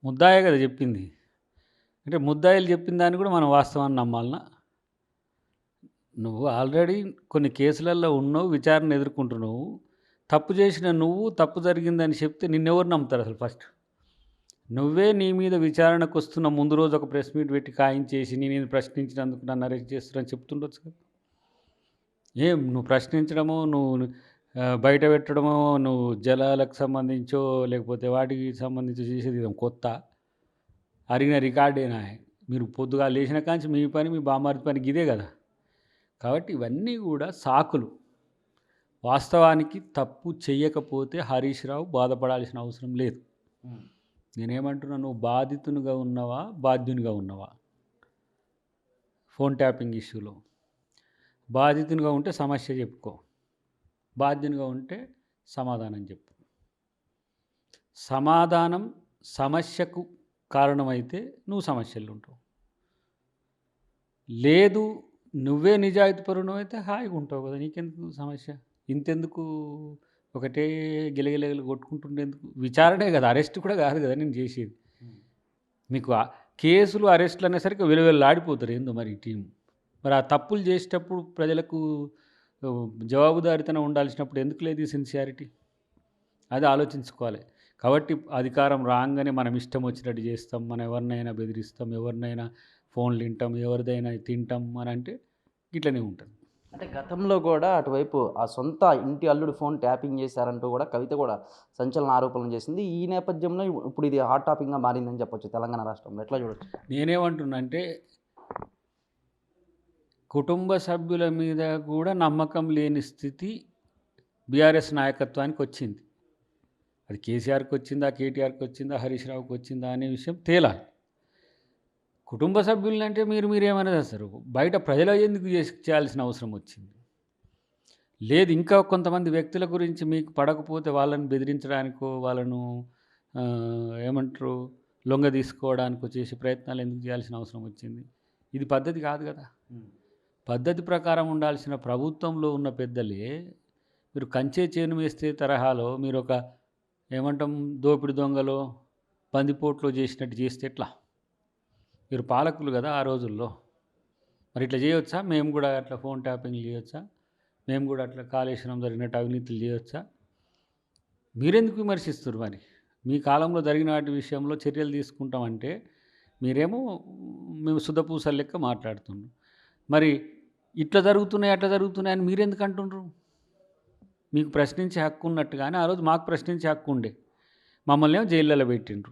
ముద్దాయే కదా చెప్పింది. అంటే ముద్దాయిలు చెప్పిన దాన్ని కూడా మనం వాస్తవాన్ని నమ్మాలనా? నువ్వు ఆల్రెడీ కొన్ని కేసులల్లో ఉన్నావు, విచారణ ఎదుర్కొంటున్నావు. తప్పు చేసిన నువ్వు తప్పు జరిగిందని చెప్తే నిన్నెవరు నమ్ముతారు అసలు ఫస్ట్? నువ్వే నీ మీద విచారణకొస్తున్న ముందు రోజు ఒక ప్రెస్ మీట్ పెట్టి ఖాయించేసి నేను ప్రశ్నించినందుకు నన్ను అరెస్ట్ చేస్తారని చెప్తుండొచ్చు కదా! ఏం నువ్వు ప్రశ్నించడమో, నువ్వు బయట పెట్టడమో, నువ్వు జలాలకు సంబంధించో, లేకపోతే వాటికి సంబంధించో చేసేది ఏం కొత్తా? అరిగిన రికార్డేనాయే. మీరు పొద్దుగాల లేచిన కాంచి మీ పని, మీ బామర్ది పని గిదే గదా! కాబట్టి ఇవన్నీ గూడా సాకులు. వాస్తవానికి తప్పు చెయ్యకపోతే హరీష్ రావు బాధపడాల్సిన అవసరం లేదు. నేనేమంటున్నా, నువ్వు బాధితునిగా ఉన్నవా? బాధ్యునిగా ఉన్నవా? ఫోన్ ట్యాపింగ్ ఇష్యూలో. బాధితునిగా ఉంటే సమస్య చెప్పుకో. బాధ్యునిగా ఉంటే సమాధానం చెప్పు. సమాధానం సమస్యకు కారణమైతే నువ్వు సమస్యల్లో ఉంటావు. లేదు నువ్వే నిజాయితీపరునివైతే హాయిగా ఉంటావు కదా! నీకెందుకు సమస్య? ఇంతెందుకు ఒకటే గిలగిలగలు కొట్టుకుంటుండేందుకు? విచారణే కదా! అరెస్ట్ కూడా కాదు కదా నేను చేసేది. మీకు కేసులు, అరెస్టులు అనేసరికి విలవిల్లాడిపోతారు ఏందో మరి ఈ టీం. మరి ఆ తప్పులు చేసేటప్పుడు ప్రజలకు జవాబుదారీతనం ఉండాల్సినప్పుడు ఎందుకు లేదు ఈ సిన్సియారిటీ? అది ఆలోచించుకోవాలి. కాబట్టి అధికారం రాంగానే మనం ఇష్టం వచ్చినట్టు చేస్తాం, మనం ఎవరినైనా బెదిరిస్తాం, ఎవరినైనా ఫోన్లు వింటాం, ఎవరిదైనా తింటాం అని అంటే ఇట్లనే ఉంటుంది. అంటే గతంలో కూడా అటువైపు ఆ సొంత ఇంటి అల్లుడు ఫోన్ ట్యాపింగ్ చేశారంటూ కూడా కవిత కూడా సంచలన ఆరోపణలు చేసింది. ఈ నేపథ్యంలో ఇప్పుడు ఇది హాట్ టాపిక్‌గా మారిందని చెప్పొచ్చు తెలంగాణ రాష్ట్రంలో. ఎట్లా చూడొచ్చు? నేనేమంటున్నా అంటే, కుటుంబ సభ్యుల మీద కూడా నమ్మకం లేని స్థితి బీఆర్ఎస్ నాయకత్వానికి వచ్చింది. అది కేసీఆర్‌కి వచ్చిందా, కేటీఆర్‌కి వచ్చిందా, హరీష్ రావుకి వచ్చిందా అనే విషయం తేలాలి. కుటుంబ సభ్యులంటే మీరేమైనా చేస్తారు. బయట ప్రజలు ఎందుకు చేయాల్సిన అవసరం వచ్చింది? లేదు ఇంకా కొంతమంది వ్యక్తుల గురించి మీకు పడకపోతే వాళ్ళని బెదిరించడానికో, వాళ్ళను ఏమంటారు లొంగదీసుకోవడానికో చేసే ప్రయత్నాలు ఎందుకు చేయాల్సిన అవసరం వచ్చింది? ఇది పద్ధతి కాదు కదా! పద్ధతి ప్రకారం ఉండాల్సిన ప్రభుత్వంలో ఉన్న పెద్దలే మీరు కంచే చేను వేస్తే తరహాలో మీరొక ఏమంటాం దోపిడి దొంగలో, బందిపోట్లో చేసినట్టు చేస్తే ఎట్లా? మీరు పాలకులు కదా ఆ రోజుల్లో. మరి ఇట్లా చేయొచ్చా? మేము కూడా అట్లా ఫోన్ ట్యాపింగ్‌లు చేయొచ్చా? మేము కూడా అట్లా కాళేశ్వరం జరిగినట్టు అవినీతులు చేయొచ్చా? మీరెందుకు విమర్శిస్తుర్రు మరి? మీ కాలంలో జరిగిన వాటి విషయంలో చర్యలు తీసుకుంటామంటే మీరేమో మేము సుధపూసల లెక్క మాట్లాడుతున్నారు. మరి ఇట్లా జరుగుతున్నాయి, అట్లా జరుగుతున్నాయి అని మీరెందుకు అంటుండ్రు? మీకు ప్రశ్నించే హక్కు ఉన్నట్టుగానే ఆ రోజు మాకు ప్రశ్నించే హక్కు ఉండే. మమ్మల్నేమో జైళ్ళలో పెట్టిండ్రు.